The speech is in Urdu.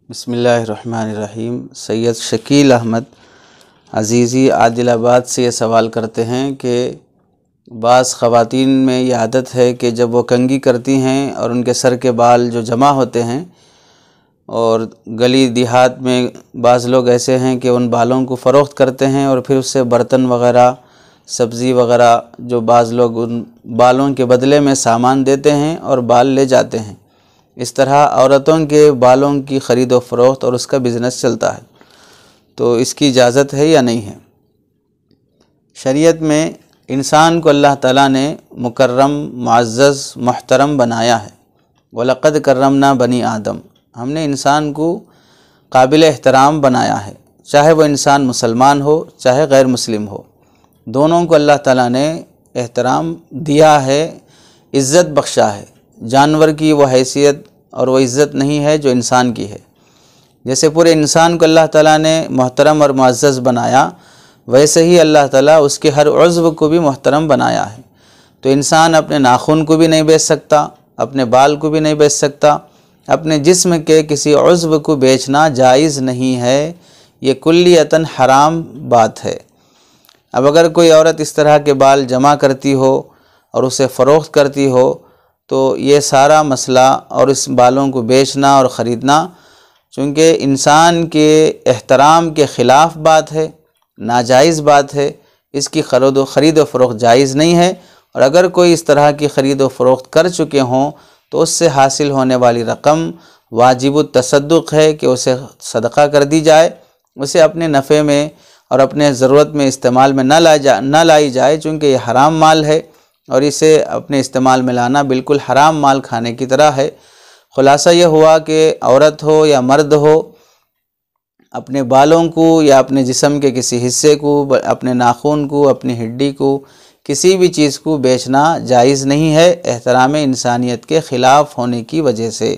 بسم اللہ الرحمن الرحیم۔ سید شکیل احمد عزیزی عادل آباد سے یہ سوال کرتے ہیں کہ بعض خواتین میں یہ عادت ہے کہ جب وہ کنگھی کرتی ہیں اور ان کے سر کے بال جو جمع ہوتے ہیں، اور گلی دیہات میں بعض لوگ ایسے ہیں کہ ان بالوں کو فروخت کرتے ہیں اور پھر اس سے برتن وغیرہ، سبزی وغیرہ جو بعض لوگ ان بالوں کے بدلے میں سامان دیتے ہیں اور بال لے جاتے ہیں۔ اس طرح عورتوں کے بالوں کی خرید و فروخت اور اس کا بزنس چلتا ہے، تو اس کی اجازت ہے یا نہیں ہے؟ شریعت میں انسان کو اللہ تعالیٰ نے مکرم، معزز، محترم بنایا ہے۔ وَلَقَدْ كَرَّمْنَا بَنِي آدم، ہم نے انسان کو قابل احترام بنایا ہے، چاہے وہ انسان مسلمان ہو چاہے غیر مسلم ہو، دونوں کو اللہ تعالیٰ نے احترام دیا ہے، عزت بخشا ہے۔ جانور کی وہ حیثیت اور وہ عزت نہیں ہے جو انسان کی ہے۔ جیسے پورے انسان کو اللہ تعالیٰ نے محترم اور معزز بنایا، ویسے ہی اللہ تعالیٰ اس کے ہر عضو کو بھی محترم بنایا ہے۔ تو انسان اپنے ناخن کو بھی نہیں بیچ سکتا، اپنے بال کو بھی نہیں بیچ سکتا، اپنے جسم کے کسی عضو کو بیچنا جائز نہیں ہے، یہ کلیتاً حرام بات ہے۔ اب اگر کوئی عورت اس طرح کے بال جمع کرتی ہو اور اسے فروخت کرتی ہو، تو یہ سارا مسئلہ اور اس بالوں کو بیچنا اور خریدنا چونکہ انسان کے احترام کے خلاف بات ہے، ناجائز بات ہے، اس کی خرید و فروخت جائز نہیں ہے۔ اور اگر کوئی اس طرح کی خرید و فروخت کر چکے ہوں تو اس سے حاصل ہونے والی رقم واجب التصدق ہے کہ اسے صدقہ کر دی جائے، اسے اپنے نفع میں اور اپنے ضرورت میں استعمال میں نہ لائی جائے، چونکہ یہ حرام مال ہے اور اسے اپنے استعمال میں لانا بالکل حرام مال کھانے کی طرح ہے۔ خلاصہ یہ ہوا کہ عورت ہو یا مرد ہو، اپنے بالوں کو یا اپنے جسم کے کسی حصے کو، اپنے ناخن کو، اپنی ہڈی کو، کسی بھی چیز کو بیچنا جائز نہیں ہے، احترام انسانیت کے خلاف ہونے کی وجہ سے۔